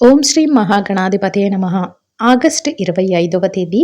ఓం శ్రీ మహాగణాధిపతయ నమః. ఆగస్టు 25వ తేదీ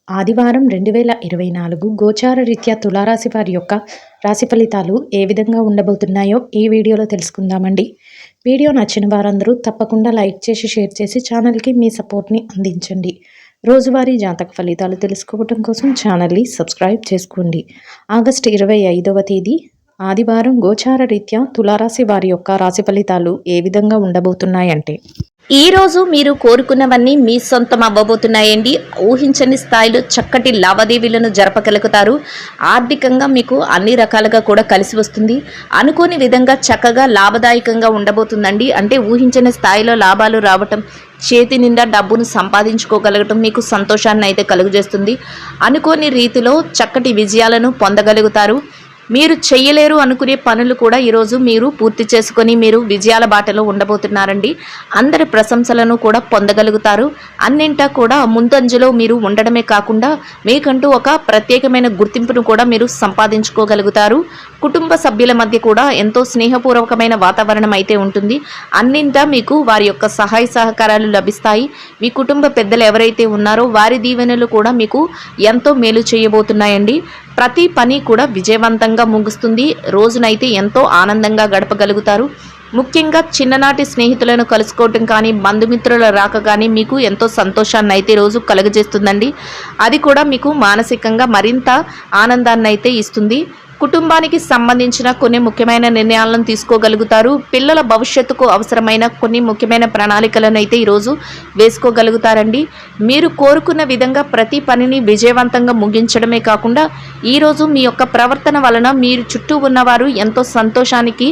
ఆదివారం 2024 గోచార రీత్యా తులారాశి వారి యొక్క రాశి ఫలితాలు ఏ విధంగా ఉండబోతున్నాయో ఈ వీడియోలో తెలుసుకుందామండి. వీడియో నచ్చిన వారందరూ తప్పకుండా లైక్ చేసి షేర్ చేసి ఛానల్కి మీ సపోర్ట్ని అందించండి. రోజువారీ జాతక ఫలితాలు తెలుసుకోవడం కోసం ఛానల్ని సబ్స్క్రైబ్ చేసుకోండి. ఆగస్టు 25వ తేదీ ఆదివారం గోచార రీత్యా తులారాశి వారి యొక్క రాశి ఫలితాలు ఏ విధంగా ఉండబోతున్నాయంటే, ఈ రోజు మీరు కోరుకున్నవన్నీ మీ సొంతం అవ్వబోతున్నాయండి. ఊహించని స్థాయిలో చక్కటి లావాదేవీలను జరపగలుగుతారు. ఆర్థికంగా మీకు అన్ని రకాలుగా కూడా కలిసి వస్తుంది. అనుకోని విధంగా చక్కగా లాభదాయకంగా ఉండబోతుందండి. అంటే ఊహించని స్థాయిలో లాభాలు రావటం, చేతి నిండా డబ్బును సంపాదించుకోగలగటం మీకు సంతోషాన్ని అయితే కలుగజేస్తుంది. అనుకోని రీతిలో చక్కటి విజయాలను పొందగలుగుతారు. మీరు చెయ్యలేరు అనుకునే పనులు కూడా ఈరోజు మీరు పూర్తి చేసుకొని మీరు విజయాల బాటలో ఉండబోతున్నారండి. అందరి ప్రశంసలను కూడా పొందగలుగుతారు. అన్నింటా కూడా ముందంజలో మీరు ఉండడమే కాకుండా మీకంటూ ఒక ప్రత్యేకమైన గుర్తింపును కూడా మీరు సంపాదించుకోగలుగుతారు. కుటుంబ సభ్యుల మధ్య కూడా ఎంతో స్నేహపూర్వకమైన వాతావరణం అయితే ఉంటుంది. అన్నింటా మీకు వారి యొక్క సహాయ సహకారాలు లభిస్తాయి. మీ కుటుంబ పెద్దలు ఎవరైతే ఉన్నారో వారి దీవెనలు కూడా మీకు ఎంతో మేలు చేయబోతున్నాయండి. ప్రతి పని కూడా విజయవంతంగా ముగుస్తుంది. రోజునైతే ఎంతో ఆనందంగా గడపగలుగుతారు. ముఖ్యంగా చిన్ననాటి స్నేహితులను కలుసుకోవటం కానీ, బంధుమిత్రుల రాక కానీ మీకు ఎంతో సంతోషాన్ని అయితే రోజు కలుగజేస్తుందండి. అది కూడా మీకు మానసికంగా మరింత ఆనందాన్ని అయితే ఇస్తుంది. కుటుంబానికి సంబంధించిన కొన్ని ముఖ్యమైన నిర్ణయాలను తీసుకోగలుగుతారు. పిల్లల భవిష్యత్తుకు అవసరమైన కొన్ని ముఖ్యమైన ప్రణాళికలను అయితే ఈరోజు వేసుకోగలుగుతారండి. మీరు కోరుకున్న విధంగా ప్రతి పనిని విజయవంతంగా ముగించడమే కాకుండా ఈరోజు మీ యొక్క ప్రవర్తన వలన మీరు చుట్టూ ఉన్నవారు ఎంతో సంతోషానికి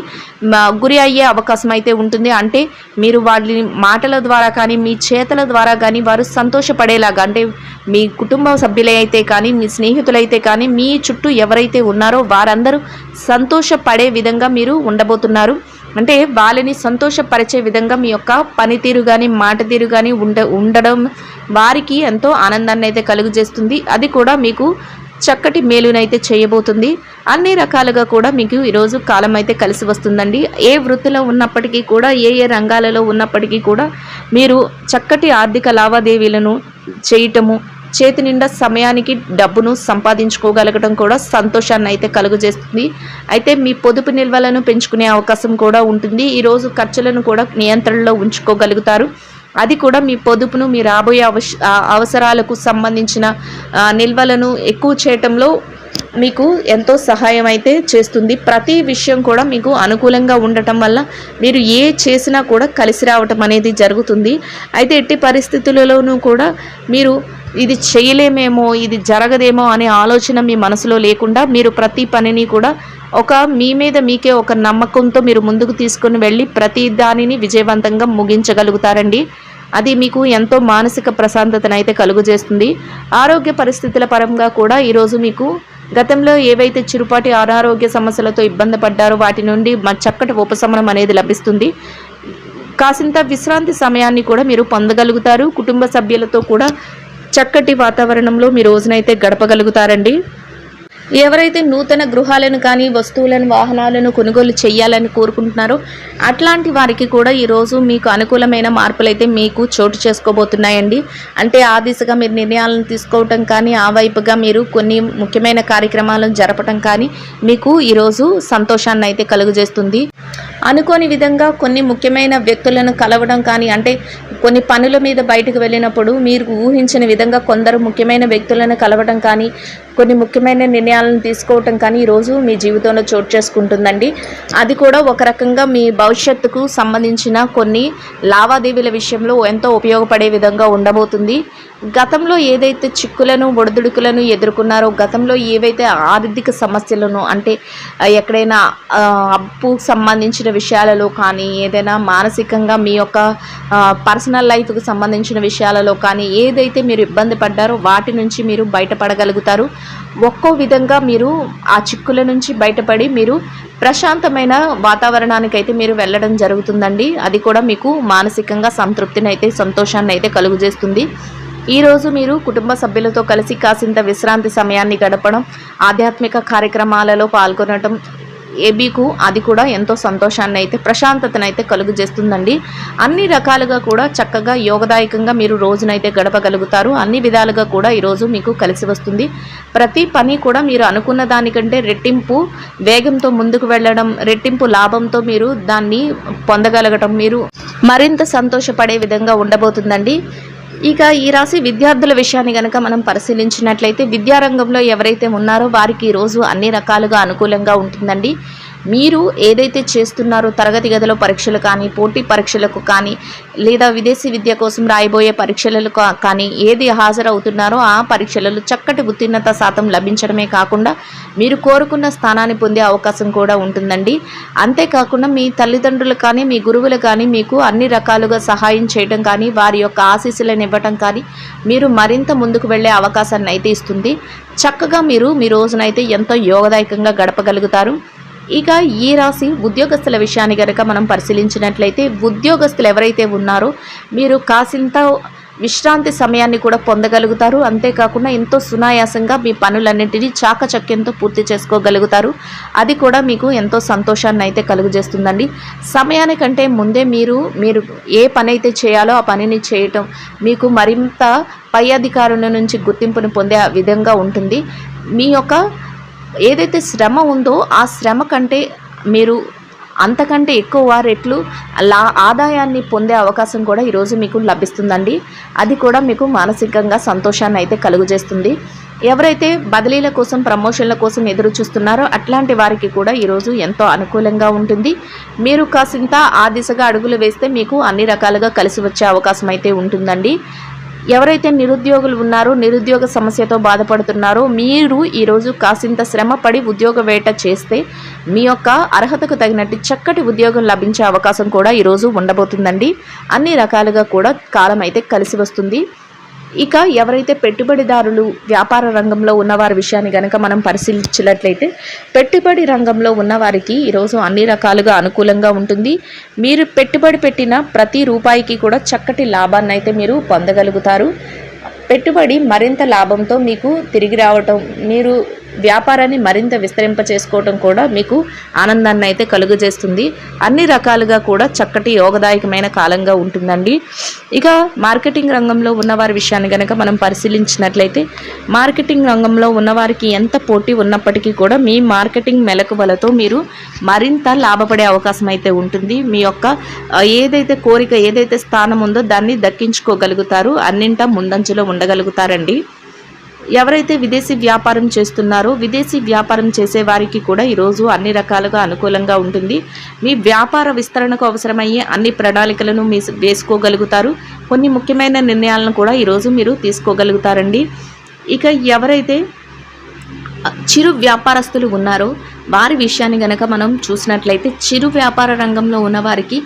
గురి అయ్యే అవకాశం అయితే ఉంటుంది. అంటే మీరు వాళ్ళ మాటల ద్వారా కానీ, మీ చేతల ద్వారా కానీ వారు సంతోషపడేలాగా, అంటే మీ కుటుంబ సభ్యులైతే కానీ, మీ స్నేహితులైతే కానీ, మీ చుట్టూ ఎవరైతే ఉన్నారో వారందరూ సంతోషపడే విధంగా మీరు ఉండబోతున్నారు. అంటే వాళ్ళని సంతోషపరిచే విధంగా మీ యొక్క పనితీరు కానీ, మాట తీరు కానీ ఉండడం వారికి ఎంతో ఆనందాన్ని అయితే కలుగజేస్తుంది. అది కూడా మీకు చక్కటి మేలునైతే చేయబోతుంది. అన్ని రకాలుగా కూడా మీకు ఈరోజు కాలం అయితే కలిసి వస్తుందండి. ఏ వృత్తిలో ఉన్నప్పటికీ కూడా, ఏ రంగాలలో ఉన్నప్పటికీ కూడా మీరు చక్కటి ఆర్థిక లావాదేవీలను చేయటము, చేతి నిండా సమయానికి డబ్బును సంపాదించుకోగలగడం కూడా సంతోషాన్ని అయితే కలుగజేస్తుంది. అయితే మీ పొదుపు నిల్వలను పెంచుకునే అవకాశం కూడా ఉంటుంది. ఈరోజు ఖర్చులను కూడా నియంత్రణలో ఉంచుకోగలుగుతారు. అది కూడా మీ పొదుపును, మీ రాబోయే అవసరాలకు సంబంధించిన నిల్వలను ఎక్కువ చేయటంలో మీకు ఎంతో సహాయం అయితే చేస్తుంది. ప్రతి విషయం కూడా మీకు అనుకూలంగా ఉండటం వల్ల మీరు ఏ చేసినా కూడా కలిసి రావటం అనేది జరుగుతుంది. అయితే ఎట్టి పరిస్థితులలోనూ కూడా మీరు ఇది చేయలేమేమో, ఇది జరగదేమో అనే ఆలోచన మీ మనసులో లేకుండా మీరు ప్రతి పనిని కూడా మీ మీద మీకే ఒక నమ్మకంతో మీరు ముందుకు తీసుకొని వెళ్ళి ప్రతి దానిని విజయవంతంగా ముగించగలుగుతారండి. అది మీకు ఎంతో మానసిక ప్రశాంతతను అయితే కలుగజేస్తుంది. ఆరోగ్య పరిస్థితుల పరంగా కూడా ఈరోజు మీకు గతంలో ఏవైతే చిరుపాటి అనారోగ్య సమస్యలతో ఇబ్బంది పడ్డారో వాటి నుండి చక్కటి ఉపశమనం అనేది లభిస్తుంది. కాసింత విశ్రాంతి సమయాన్ని కూడా మీరు పొందగలుగుతారు. కుటుంబ సభ్యులతో కూడా చక్కటి వాతావరణంలో మీ రోజునైతే గడపగలుగుతారండి. ఎవరైతే నూతన గృహాలను కానీ, వస్తువులను, వాహనాలను కొనుగోలు చేయాలని కోరుకుంటున్నారో అట్లాంటి వారికి కూడా ఈరోజు మీకు అనుకూలమైన మార్పులైతే మీకు చోటు చేసుకోబోతున్నాయండి. అంటే ఆ దిశగా మీరు నిర్ణయాలను తీసుకోవటం కానీ, ఆ వైపుగా మీరు కొన్ని ముఖ్యమైన కార్యక్రమాలను జరపటం కానీ మీకు ఈరోజు సంతోషాన్ని అయితే కలుగజేస్తుంది. అనుకోని విధంగా కొన్ని ముఖ్యమైన వ్యక్తులను కలవడం కానీ, అంటే కొన్ని పనుల మీద బయటకు వెళ్ళినప్పుడు మీరు ఊహించిన విధంగా కొందరు ముఖ్యమైన వ్యక్తులను కలవడం కానీ, కొన్ని ముఖ్యమైన నిర్ణయాలను తీసుకోవటం కానీ ఈరోజు మీ జీవితంలో చోటు చేసుకుంటుందండి. అది కూడా ఒక రకంగా మీ భవిష్యత్తుకు సంబంధించిన కొన్ని లావాదేవీల విషయంలో ఎంతో ఉపయోగపడే విధంగా ఉండబోతుంది. గతంలో ఏదైతే చిక్కులను, ఒడిదుడుకులను ఎదుర్కొన్నారో, గతంలో ఏవైతే ఆర్థిక సమస్యలను, అంటే ఎక్కడైనా అప్పు సంబంధించిన విషయాలలో కానీ, ఏదైనా మానసికంగా మీ యొక్క పర్సనల్ లైఫ్కి సంబంధించిన విషయాలలో కానీ ఏదైతే మీరు ఇబ్బంది పడ్డారో వాటి నుంచి మీరు బయటపడగలుగుతారు. ఒక్కో విధంగా మీరు ఆ చిక్కుల నుంచి బయటపడి మీరు ప్రశాంతమైన వాతావరణానికి అయితే మీరు వెళ్ళడం జరుగుతుందండి. అది కూడా మీకు మానసికంగా సంతృప్తిని అయితే, సంతోషాన్ని అయితే కలుగజేస్తుంది. ఈరోజు మీరు కుటుంబ సభ్యులతో కలిసి కాసింత విశ్రాంతి సమయాన్ని గడపడం, ఆధ్యాత్మిక కార్యక్రమాలలో పాల్గొనడం, ఏబీకు అది కూడా ఎంతో సంతోషాన్ని అయితే ప్రశాంతతను అయితే కలుగు చేస్తుందండి. అన్ని రకాలుగా కూడా చక్కగా యోగదాయకంగా మీరు రోజునైతే గడపగలుగుతారు. అన్ని విధాలుగా కూడా ఈరోజు మీకు కలిసి వస్తుంది. ప్రతి పని కూడా మీరు అనుకున్న దానికంటే రెట్టింపు వేగంతో ముందుకు వెళ్ళడం, రెట్టింపు లాభంతో మీరు దాన్ని పొందగలగటం, మీరు మరింత సంతోషపడే విధంగా ఉండబోతుందండి. ఇక ఈ రాశి విద్యార్థుల విషయాన్ని కనుక మనం పరిశీలించినట్లయితే విద్యారంగంలో ఎవరైతే ఉన్నారో వారికి ఈరోజు అన్ని రకాలుగా అనుకూలంగా ఉంటుందండి. మీరు ఏదైతే చేస్తున్నారో తరగతి గదిలో పరీక్షలు కానీ, పోటీ పరీక్షలకు కానీ, లేదా విదేశీ విద్య కోసం రాయబోయే పరీక్షలకు కానీ ఏది హాజరవుతున్నారో ఆ పరీక్షలలో చక్కటి ఉత్తీర్ణత శాతం లభించడమే కాకుండా మీరు కోరుకున్న స్థానాన్ని పొందే అవకాశం కూడా ఉంటుందండి. అంతేకాకుండా మీ తల్లిదండ్రులు కానీ, మీ గురువులు కానీ మీకు అన్ని రకాలుగా సహాయం చేయడం కానీ, వారి యొక్క ఆశీస్సులను ఇవ్వటం కానీ మీరు మరింత ముందుకు వెళ్ళే అవకాశాన్ని అయితే ఇస్తుంది. చక్కగా మీరు మీ రోజునైతే ఎంతో యోగదాయకంగా గడపగలుగుతారు. ఇక ఈ రాశి ఉద్యోగస్తుల విషయాన్ని కనుక మనం పరిశీలించినట్లయితే ఉద్యోగస్తులు ఎవరైతే ఉన్నారో మీరు కాసింత విశ్రాంతి సమయాన్ని కూడా పొందగలుగుతారు. అంతేకాకుండా ఎంతో సునాయాసంగా మీ పనులన్నింటినీ చాకచక్యంతో పూర్తి చేసుకోగలుగుతారు. అది కూడా మీకు ఎంతో సంతోషాన్ని అయితే కలుగజేస్తుందండి. సమయానికంటే ముందే మీరు ఏ పని అయితే చేయాలో ఆ పనిని చేయటం మీకు మరింత పై అధికారుల నుంచి గుర్తింపును పొందే విధంగా ఉంటుంది. మీ యొక్క ఏదైతే శ్రమ ఉందో ఆ శ్రమ కంటే మీరు అంతకంటే ఎక్కువ రెట్లు ఆదాయాన్ని పొందే అవకాశం కూడా ఈరోజు మీకు లభిస్తుందండి. అది కూడా మీకు మానసికంగా సంతోషాన్ని అయితే కలుగజేస్తుంది. ఎవరైతే బదిలీల కోసం, ప్రమోషన్ల కోసం ఎదురు చూస్తున్నారో అట్లాంటి వారికి కూడా ఈరోజు ఎంతో అనుకూలంగా ఉంటుంది. మీరు కాసింత ఆ దిశగా అడుగులు వేస్తే మీకు అన్ని రకాలుగా కలిసి వచ్చే అవకాశం అయితే ఉంటుందండి. ఎవరైతే నిరుద్యోగులు ఉన్నారో, నిరుద్యోగ సమస్యతో బాధపడుతున్నారో మీరు ఈరోజు కాసింత శ్రమపడి ఉద్యోగ వేట చేస్తే మీ యొక్క అర్హతకు తగినట్టు చక్కటి ఉద్యోగం లభించే అవకాశం కూడా ఈరోజు ఉండబోతుందండి. అన్ని రకాలుగా కూడా కాలం అయితే కలిసి వస్తుంది. ఇక ఎవరైతే పెట్టుబడిదారులు, వ్యాపార రంగంలో ఉన్నవారి విషయాన్ని కనుక మనం పరిశీలించినట్లయితే పెట్టుబడి రంగంలో ఉన్నవారికి ఈరోజు అన్ని రకాలుగా అనుకూలంగా ఉంటుంది. మీరు పెట్టుబడి పెట్టిన ప్రతి రూపాయికి కూడా చక్కటి లాభాన్ని అయితే మీరు పొందగలుగుతారు. పెట్టుబడి మరింత లాభంతో మీకు తిరిగి రావటం, మీరు వ్యాపారాన్ని మరింత విస్తరింప చేసుకోవటం కూడా మీకు ఆనందాన్ని అయితే కలుగజేస్తుంది. అన్ని రకాలుగా కూడా చక్కటి యోగదాయకమైన కాలంగా ఉంటుందండి. ఇక మార్కెటింగ్ రంగంలో ఉన్నవారి విషయాన్ని కనుక మనం పరిశీలించినట్లయితే మార్కెటింగ్ రంగంలో ఉన్నవారికి ఎంత పోటీ ఉన్నప్పటికీ కూడా మీ మార్కెటింగ్ మెలకువలతో మీరు మరింత లాభపడే అవకాశం అయితే ఉంటుంది. మీ యొక్క ఏదైతే కోరిక, ఏదైతే స్థానం ఉందో దాన్ని దక్కించుకోగలుగుతారు. అన్నింటా ముందంజలో ఉండగలుగుతారండి. ఎవరైతే విదేశీ వ్యాపారం చేస్తున్నారో విదేశీ వ్యాపారం చేసే వారికి కూడా ఈరోజు అన్ని రకాలుగా అనుకూలంగా ఉంటుంది. మీ వ్యాపార విస్తరణకు అవసరమయ్యే అన్ని ప్రణాళికలను వేసుకోగలుగుతారు. కొన్ని ముఖ్యమైన నిర్ణయాలను కూడా ఈరోజు మీరు తీసుకోగలుగుతారండి. ఇక ఎవరైతే చిరు వ్యాపారస్తులు ఉన్నారో వారి విషయాన్ని గనక మనం చూసినట్లయితే చిరు వ్యాపార రంగంలో ఉన్నవారికి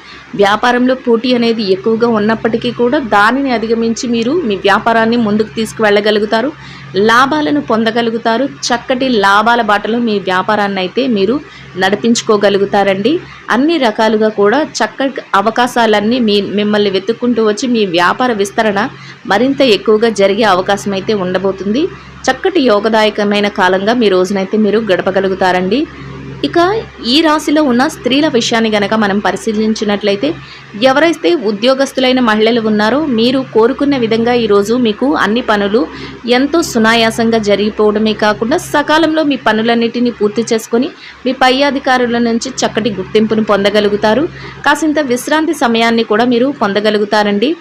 వ్యాపారంలో పోటీ అనేది ఎక్కువగా ఉన్నప్పటికీ కూడా దానిని అధిగమించి మీరు మీ వ్యాపారాన్ని ముందుకు తీసుకువెళ్ళగలుగుతారు, లాభాలను పొందగలుగుతారు. చక్కటి లాభాల బాటలో మీ వ్యాపారాన్ని అయితే మీరు నడిపించుకోగలుగుతారండి. అన్ని రకాలుగా కూడా చక్కటి అవకాశాలన్నీ మిమ్మల్ని వెతుక్కుంటూ వచ్చి మీ వ్యాపార విస్తరణ మరింత ఎక్కువగా జరిగే అవకాశం అయితే ఉండబోతుంది. చక్కటి యోగదాయకమైన కాలంగా మీ రోజునైతే మీరు గడపగలుగుతారండి. ఇక ఈ రాశిలో ఉన్న స్త్రీల విషయాన్ని గనక మనం పరిశీలించినట్లయితే ఎవరైతే ఉద్యోగస్తులైన మహిళలు ఉన్నారో మీరు కోరుకున్న విధంగా ఈరోజు మీకు అన్ని పనులు ఎంతో సునాయాసంగా జరిగిపోవడమే కాకుండా సకాలంలో మీ పనులన్నిటినీ పూర్తి చేసుకొని మీ పై అధికారుల నుంచి చక్కటి గుర్తింపును పొందగలుగుతారు. కాసింత విశ్రాంతి సమయాన్ని కూడా మీరు పొందగలుగుతారండి.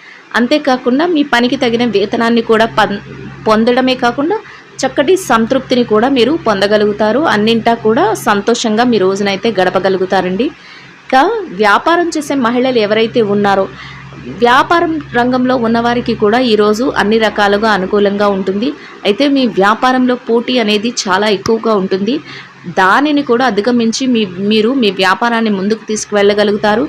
అంతేకాకుండా మీ పనికి తగిన వేతనాన్ని కూడా పొందడమే కాకుండా చక్కటి సంతృప్తిని కూడా మీరు పొందగలుగుతారు. అన్నింటా కూడా సంతోషంగా మీ రోజునైతే గడపగలుగుతారండి. ఇక వ్యాపారం చేసే మహిళలు ఎవరైతే ఉన్నారో వ్యాపారం రంగంలో ఉన్నవారికి కూడా ఈరోజు అన్ని రకాలుగా అనుకూలంగా ఉంటుంది. అయితే మీ వ్యాపారంలో పోటీ అనేది చాలా ఎక్కువగా ఉంటుంది. దానిని కూడా అధిగమించి మీరు మీ వ్యాపారాన్ని ముందుకు తీసుకువెళ్ళగలుగుతారు.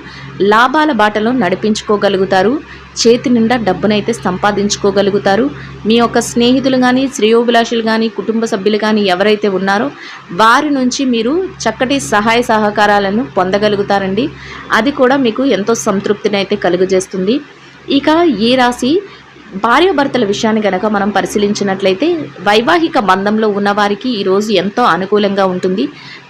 లాభాల బాటలో నడిపించుకోగలుగుతారు. చేతి నిండా డబ్బునైతే సంపాదించుకోగలుగుతారు. మీ యొక్క స్నేహితులు కానీ, శ్రేయోభిలాషులు కానీ, కుటుంబ సభ్యులు కానీ ఎవరైతే ఉన్నారో వారి నుంచి మీరు చక్కటి సహాయ సహకారాలను పొందగలుగుతారండి. అది కూడా మీకు ఎంతో సంతృప్తిని అయితే కలుగజేస్తుంది. ఇక ఈ రాశి భార్యాభర్తల విషయాన్ని గనక మనం పరిశీలించినట్లయితే వైవాహిక బంధంలో ఉన్నవారికి ఈరోజు ఎంతో అనుకూలంగా ఉంటుంది.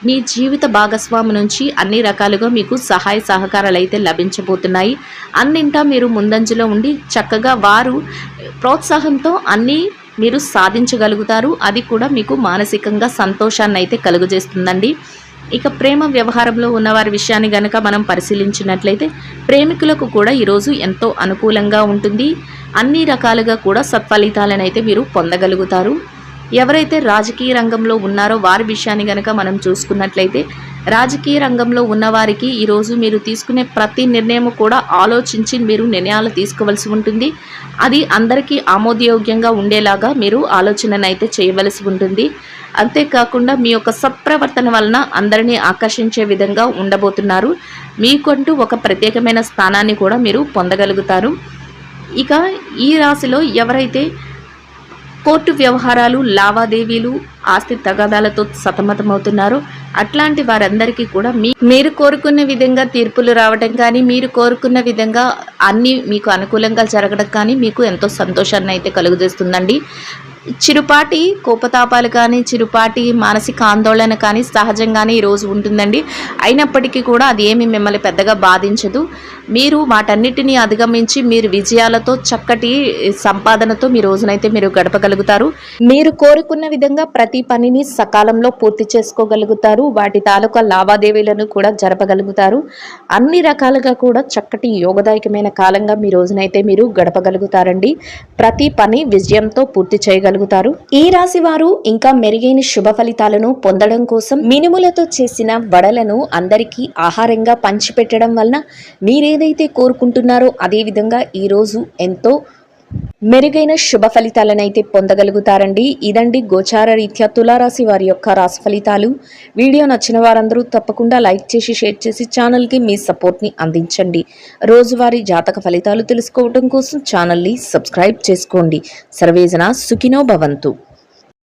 మీ జీవిత భాగస్వామి నుంచి అన్ని రకాలుగా మీకు సహాయ సహకారాలు అయితే లభించబోతున్నాయి. అన్నింటా మీరు ముందంజలో ఉండి చక్కగా వారు ప్రోత్సాహంతో అన్నీ మీరు సాధించగలుగుతారు. అది కూడా మీకు మానసికంగా సంతోషాన్ని అయితే కలుగజేస్తుందండి. ఇక ప్రేమ వ్యవహారంలో ఉన్నవారి విషయాన్ని గనక మనం పరిశీలించినట్లయితే ప్రేమికులకు కూడా ఈరోజు ఎంతో అనుకూలంగా ఉంటుంది. అన్ని రకాలుగా కూడా సత్ఫలితాలను అయితే మీరు పొందగలుగుతారు. ఎవరైతే రాజకీయ రంగంలో ఉన్నారో వారి విషయాన్ని గనక మనం చూసుకున్నట్లయితే రాజకీయ రంగంలో ఉన్నవారికి ఈరోజు మీరు తీసుకునే ప్రతి నిర్ణయం కూడా ఆలోచించి మీరు నిర్ణయాలు తీసుకోవాల్సి ఉంటుంది. అది అందరికీ ఆమోదయోగ్యంగా ఉండేలాగా మీరు ఆలోచనను అయితే చేయవలసి ఉంటుంది. అంతేకాకుండా మీ యొక్క సత్ప్రవర్తన వలన అందరినీ ఆకర్షించే విధంగా ఉండబోతున్నారు. మీకంటూ ఒక ప్రత్యేకమైన స్థానాన్ని కూడా మీరు పొందగలుగుతారు. ఇక ఈ రాశిలో ఎవరైతే కోర్టు వ్యవహారాలు, లావాదేవీలు, ఆస్తి తగాదాలతో సతమతమవుతున్నారో అట్లాంటి వారందరికీ కూడా మీరు కోరుకున్న విధంగా తీర్పులు రావడం కానీ, మీరు కోరుకున్న విధంగా అన్నీ మీకు అనుకూలంగా జరగడం కానీ మీకు ఎంతో సంతోషాన్ని అయితే కలుగజేస్తుందండి. చిరుపాటి కోపతాపాలు కానీ, చిరుపాటి మానసిక ఆందోళన కానీ సహజంగానే ఈరోజు ఉంటుందండి. అయినప్పటికీ కూడా అది ఏమి మిమ్మల్ని పెద్దగా బాధించదు. మీరు వాటన్నిటినీ అధిగమించి మీరు విజయాలతో చక్కటి సంపాదనతో మీ రోజునైతే మీరు గడపగలుగుతారు. మీరు కోరుకున్న విధంగా ప్రతి పనిని సకాలంలో పూర్తి చేసుకోగలుగుతారు. వాటి తాలూకా లావాదేవీలను కూడా జరపగలుగుతారు. అన్ని రకాలుగా కూడా చక్కటి యోగదాయకమైన కాలంగా మీ రోజునైతే మీరు గడపగలుగుతారండి. ప్రతి పని విజయంతో పూర్తి చేయగలుగుతారు. ఈ రాశి వారు ఇంకా మెరుగైన శుభ ఫలితాలను పొందడం కోసం మినుములతో చేసిన వడలను అందరికీ ఆహారంగా పంచిపెట్టడం వలన మీరేదైతే కోరుకుంటున్నారో అదే విధంగా ఈరోజు ఎంతో మెరుగైన శుభ ఫలితాలను అయితే పొందగలుగుతారండి. ఇదండి గోచార రీత్యా తులారాశి వారి యొక్క రాశి ఫలితాలు. వీడియో నచ్చిన వారందరూ తప్పకుండా లైక్ చేసి షేర్ చేసి ఛానల్కి మీ సపోర్ట్ని అందించండి. రోజువారీ జాతక ఫలితాలు తెలుసుకోవడం కోసం ఛానల్ని సబ్స్క్రైబ్ చేసుకోండి. సర్వేజన సుఖినో భవంతు.